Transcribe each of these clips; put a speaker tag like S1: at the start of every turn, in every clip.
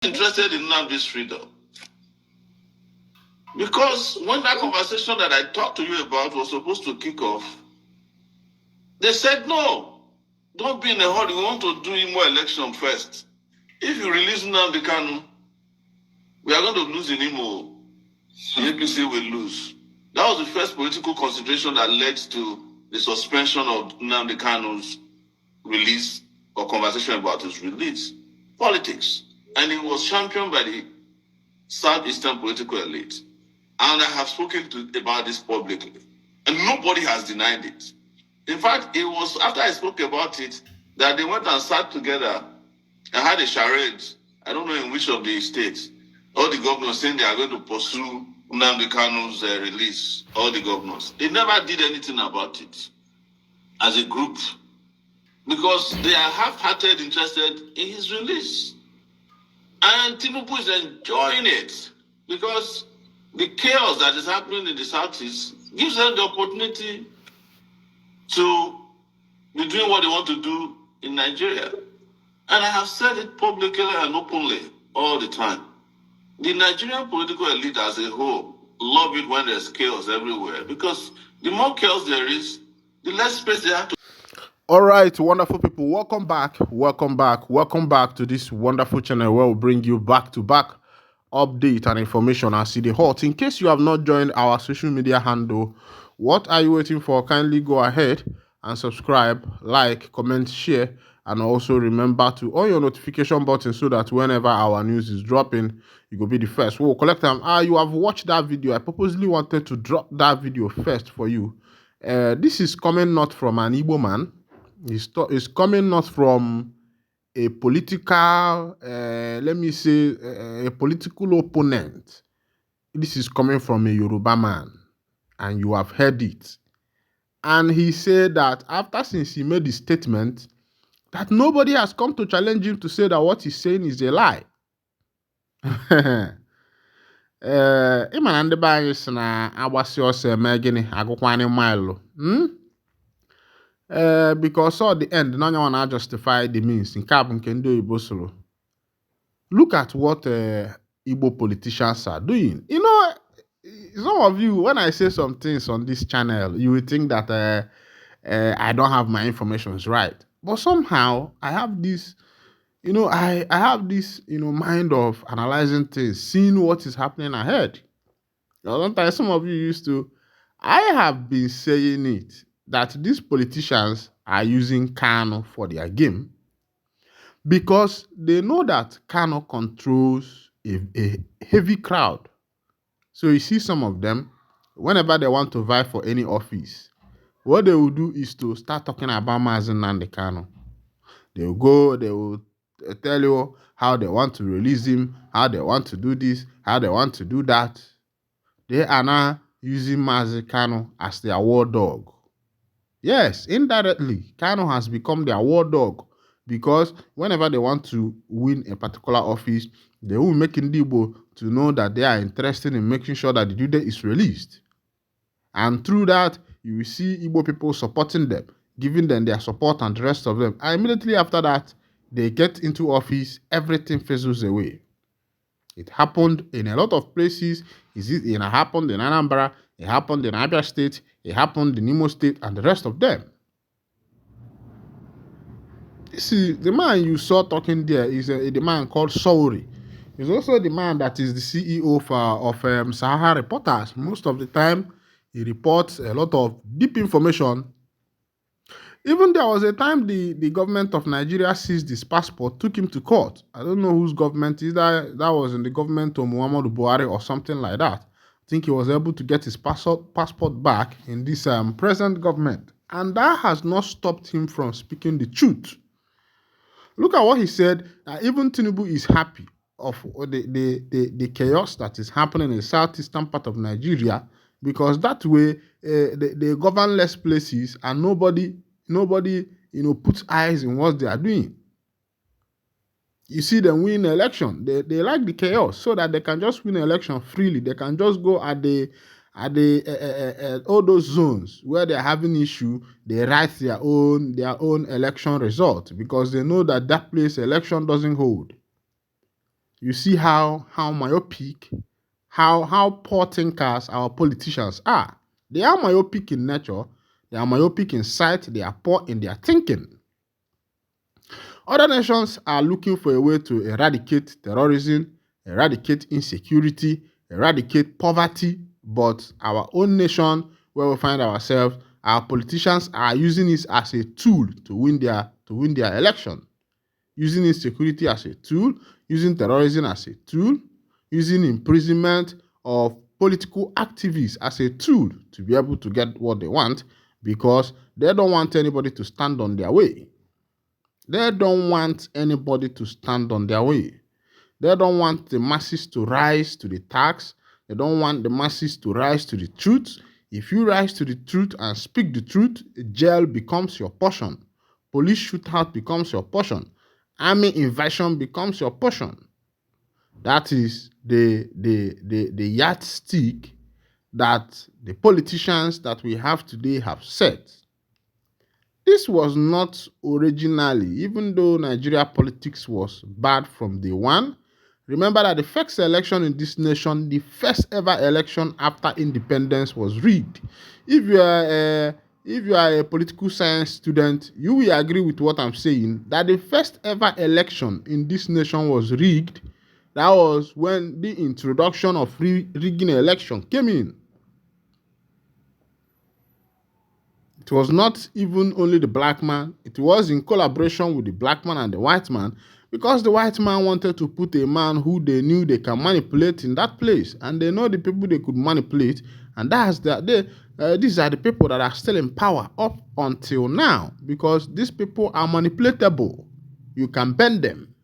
S1: interested in Nnamdi's freedom. Because when that conversation that I talked to you about was supposed to kick off, they said, no, don't be in a hurry. We want to do more election first. If you release Nnamdi Kanu, we are going to lose in Imo. The APC will lose. That was the first political consideration that led to the suspension of Nnamdi Kanu's release or conversation about his release. Politics. And it was championed by the Southeastern political elite. And I have spoken about this publicly. And nobody has denied it. In fact, it was after I spoke about it that they went and sat together and had a charade. I don't know in which of the states. All the governors saying they are going to pursue Nnamdi Kanu's release. All the governors. They never did anything about it as a group because they are half-hearted interested in his release. And Tinubu is enjoying it because the chaos that is happening in the Southeast gives them the opportunity to be doing what they want to do in Nigeria. And I have said it publicly and openly all the time. The Nigerian political elite as a whole love it when there's chaos everywhere because the more chaos there is, the less space they have to. All right, wonderful people. Welcome back to this wonderful channel where we'll bring you back-to-back update and information as see the hot. In case you have not joined our social media handle, what are you waiting for? Kindly go ahead and subscribe, like, comment, share, and also remember to on your notification button so that whenever our news is dropping, you will be the first. We'll collect them. You have watched that video. I purposely wanted to drop that video first for you. This is coming not from an Igbo man. It's coming not from a political, let me say, a political opponent. This is coming from a Yoruba man, and you have heard it. And he said that since he made the statement, that nobody has come to challenge him to say that what he's saying is a lie. Ịma na ndị be anyị sị na agbasi ọsọ eme gịnị agụkwanye maịlụ. Because at the end, no one will justify the means. In carbon can do Igbo. Look at what Igbo politicians are doing. You know, some of you, when I say some things on this channel, you will think that I don't have my information right. But somehow, I have this, I have this, mind of analyzing things, seeing what is happening ahead. Sometimes some of you used to, I have been saying it, that these politicians are using Kano for their game because they know that Kano controls a heavy crowd. So you see some of them, whenever they want to vie for any office, what they will do is to start talking about Mazen Nnamdi Kanu. They will go, they will tell you how they want to release him, how they want to do this, how they want to do that. They are now using Mazen Kanu as their war dog. Yes, indirectly, Kano has become their war dog because whenever they want to win a particular office, they will make Igbo to know that they are interested in making sure that the due date is released. And through that, you will see Igbo people supporting them, giving them their support and the rest of them. And immediately after that, they get into office, everything fizzles away. It happened in a lot of places. It happened in Anambra, it happened in Abia State, it happened in Imo State, and the rest of them. This is the man you saw talking there is the man called Sauri. He's also the man that is the CEO of Sahara Reporters. Most of the time, he reports a lot of deep information. Even there was a time the government of Nigeria seized his passport, took him to court. I don't know whose government is that. That was in the government of Muhammadu Buhari or something like that. I think he was able to get his passport back in this present government. And that has not stopped him from speaking the truth. Look at what he said. Even Tinubu is happy of the chaos that is happening in the southeastern part of Nigeria because that way they govern less places and nobody puts eyes in what they are doing. You see them win election. They like the chaos so that they can just win election freely. They can just go at all those zones where they're having issue. They write their own election result because they know that place election doesn't hold.
S2: You see how myopic, how poor thinkers our politicians are. They are myopic in nature, they are myopic in sight, they are poor in their thinking. Other nations are looking for a way to eradicate terrorism, eradicate insecurity, eradicate poverty, but our own nation, where we find ourselves, our politicians are using it as a tool to win their election. Using insecurity as a tool, using terrorism as a tool, using imprisonment of political activists as a tool to be able to get what they want, because they don't want anybody to stand on their way. They don't want anybody to stand on their way. They don't want the masses to rise to the task. They don't want the masses to rise to the truth. If you rise to the truth and speak the truth, jail becomes your portion. Police shootout becomes your portion. Army invasion becomes your portion. That is the yardstick that the politicians that we have today have set. This was not originally, even though Nigeria politics was bad from day one. Remember that the first election in this nation, the first ever election after independence, was rigged. If you are a political science student, you will agree with what I'm saying, that the first ever election in this nation was rigged. That was when the introduction of rigging election came in. It was not even only the black man. It was in collaboration with the black man and the white man, because the white man wanted to put a man who they knew they can manipulate in that place, and they know the people they could manipulate, and these are the people that are still in power up until now, because these people are manipulatable. You can bend them.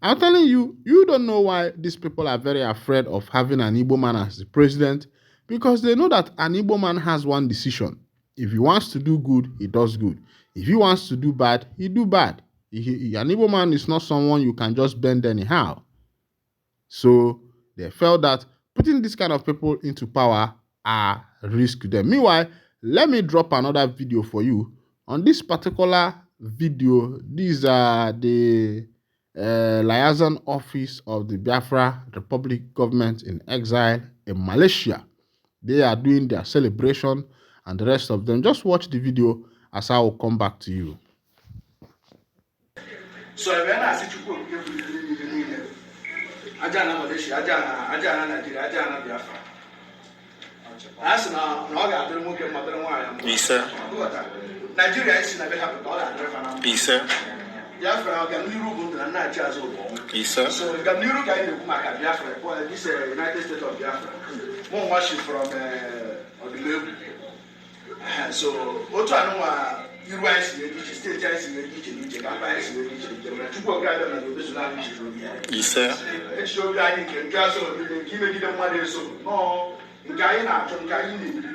S2: I'm telling you, you don't know why these people are very afraid of having an Igbo man as the president, because they know that an Igbo man has one decision. If he wants to do good, he does good. If he wants to do bad, he do bad. An Igbo man is not someone you can just bend anyhow. So they felt that putting this kind of people into power are risk to them. Meanwhile, let me drop another video for you. On this particular video, these are the liaison office of the Biafra Republic government in exile in Malaysia. They are doing their celebration and the rest of them. Just watch the video as I will come back to you.
S3: So Ajana Malaysia, Ajana Nigeria, Ajana Biafra. As now, no other Mukim Mother.
S4: Isa.
S3: Nigeria is in a $100.
S4: Isa.
S3: Biafra can you rule and not just
S4: Isa.
S3: So you can you look at Biafra, well, this United States of Biafra. More worship from the level. So, what I know. You rise in the state, I see the campaigns in the two program and the Islamic.
S4: Yes, sir.
S3: It's so that you can gas on the give the money. So, no, in Guyana, from Guyana,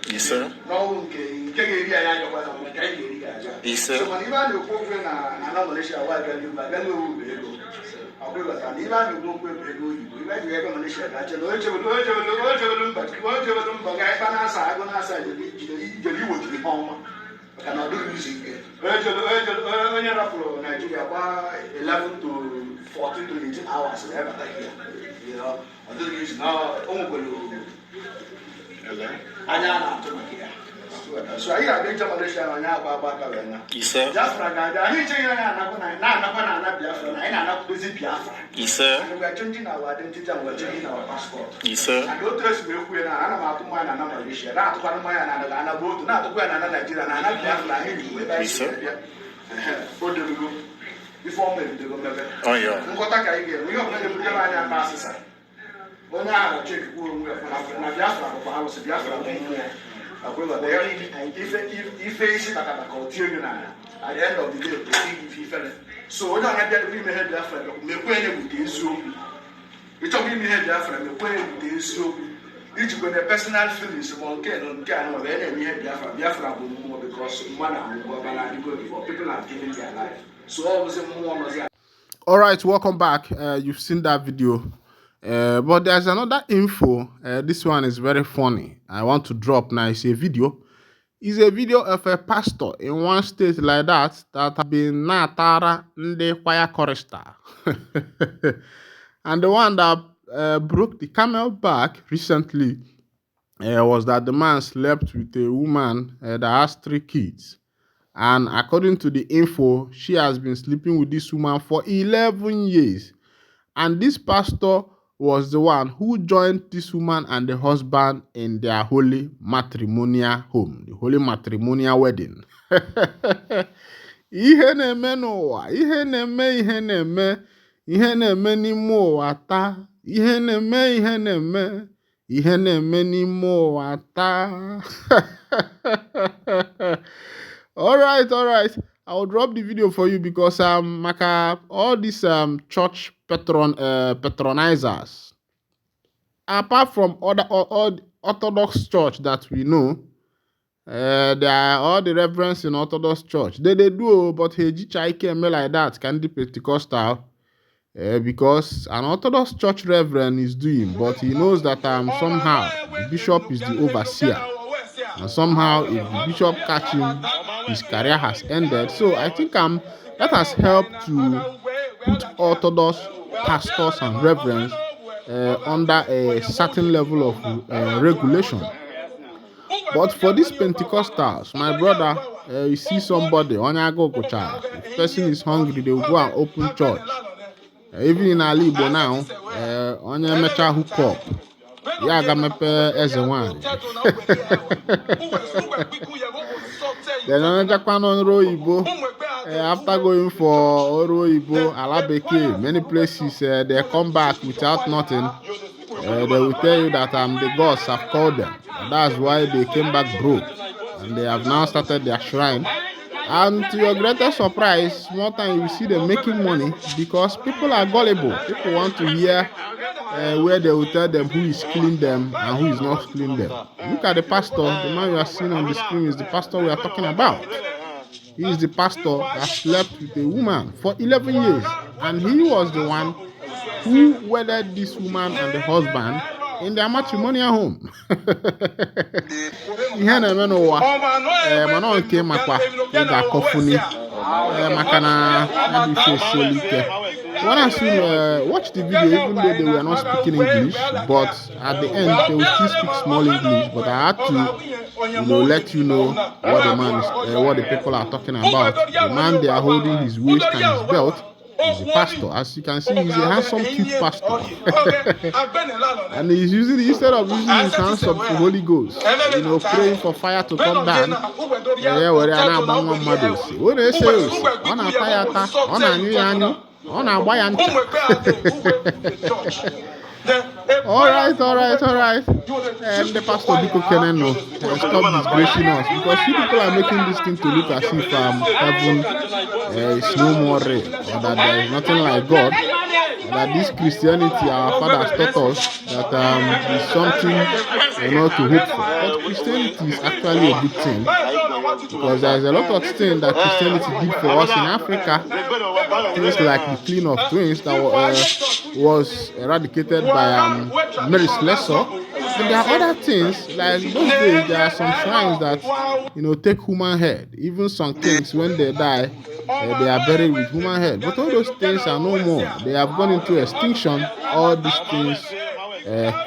S4: yes, sir.
S3: No, Kenya, yes, sir. So, when you are the program and Malaysia, why can you back? I'll be like, and even you won't be able to ever Malaysia. That's a large of but you would be home. I cannot do music. Nigeria, 11 to 14 to 18 hours. You know, I do use now. So I have been to Malaysia and now Baba.
S4: Yes, sir.
S3: Just like I need to Biafra.
S4: Yes, sir.
S3: And we are changing our identity and we are changing our passport.
S4: Yes, sir.
S3: And don't trust me, we are not Malaysia, not to Panama and a boat, not to go and Nigeria and I Biafra.
S4: Yes, sir.
S3: Before me, the government.
S4: Oh, yeah.
S3: What I get, we are going to put your ambassador. When I check who we are from Biafra, I was a Biafra. If facing that continue at the end of the day, if he fell. So when I get we may have that friend, may with the Zoom. We talk me had that friend, with the Zoom. Each when a personal feelings about can of any Biafra more because one for people are giving their life. So always more was that.
S2: All right, welcome back. You've seen that video. But there's another info. This one is very funny. I want to drop now. It's a video. is a video of a pastor in one state like that have been natara ndị choir chorister. And the one that broke the camel back recently was that the man slept with a woman that has 3 kids. And according to the info, she has been sleeping with this woman for 11 years. And this pastor was the one who joined this woman and the husband in their holy matrimonial home, the holy matrimonial wedding. Ihe na-eme n'ụwa, ihe na-eme, ihe na-eme, ihe na-eme n'ime ụwa taa, ihe na-eme, ihe na-eme, ihe na-eme n'ime ụwa taa. All right. I'll drop the video for you because all these church patronizers, apart from all Orthodox church that we know, there are all the reverends in Orthodox church. They do, but he me like that can be Pentecostal because an Orthodox church reverend is doing, but he knows that somehow the bishop is the overseer. And somehow, if the bishop catch him, his career has ended. So I think that has helped to put Orthodox pastors and reverends under a certain level of regulation. But for these Pentecostals, my brother, you see somebody, if the person is hungry, they will go and open church. Even in Alibo now, onye mecha hook up. Yeah, got mepe as a one. Then another one on Roibo. After going for Oroibo, Alabeke, many places they come back without nothing. They will tell you that the gods have called them. And that's why they came back broke. And they have now started their shrine. And to your greatest surprise, more time you see them making money because people are gullible. People want to hear where they will tell them who is killing them and who is not killing them. Look at the pastor. The man you are seeing on the screen is the pastor we are talking about. He is the pastor that slept with a woman for 11 years. And he was the one who wedded this woman and the husband in their matrimonial home. Ihe na-eme n'ụwa mana ọ nke makwa ị ga-akọfuni maka na adịghị esieli ike. When I see watch the video, even though they were not speaking English, but at the end they will still speak small English. But I had to, let you know what the man is, what the people are talking about. The man they are holding his waist and his belt is a pastor. As you can see, he's a handsome, cute pastor. And he's using, instead of using his hands up to Holy Ghost, praying for fire to come down. All right. And the pastor Biko Keneno stop disgracing us because you people are making this thing to look as if heaven is no more real, or that there is nothing like God, or that this Christianity our fathers taught us that is something to hope for. But Christianity is actually a good thing because there is a lot of things that Christianity did for us in Africa. Things like the killing of twins that was eradicated by Mary Slessor. And there are other things, like those days there are some shrines that take human head. Even some kings, when they die, they are buried with human head. But all those things are no more. They have gone into extinction. All these things,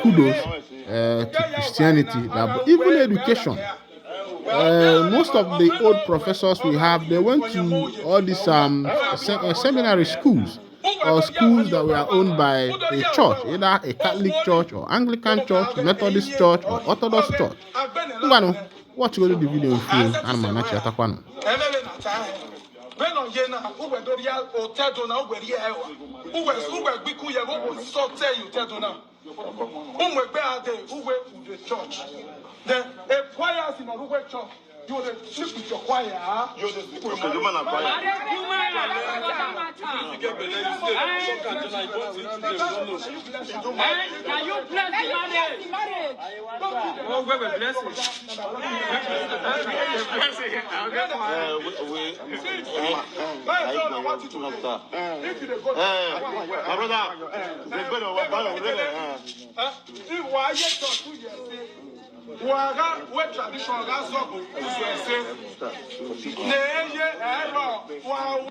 S2: kudos to Christianity. Even education. Most of the old professors we have, they went to all these seminary schools or schools that were owned by a church, either a Catholic church or Anglican church, Methodist church or Orthodox church. Watch the video in full and manachi atakwano.
S3: The choirs in a Ruwe church, you will sleep with your choir. You will sleep with your choir. Can you bless the marriage? Oh, we will bless it. Waga, what tradition gas up, who's say, Nay, error, wow.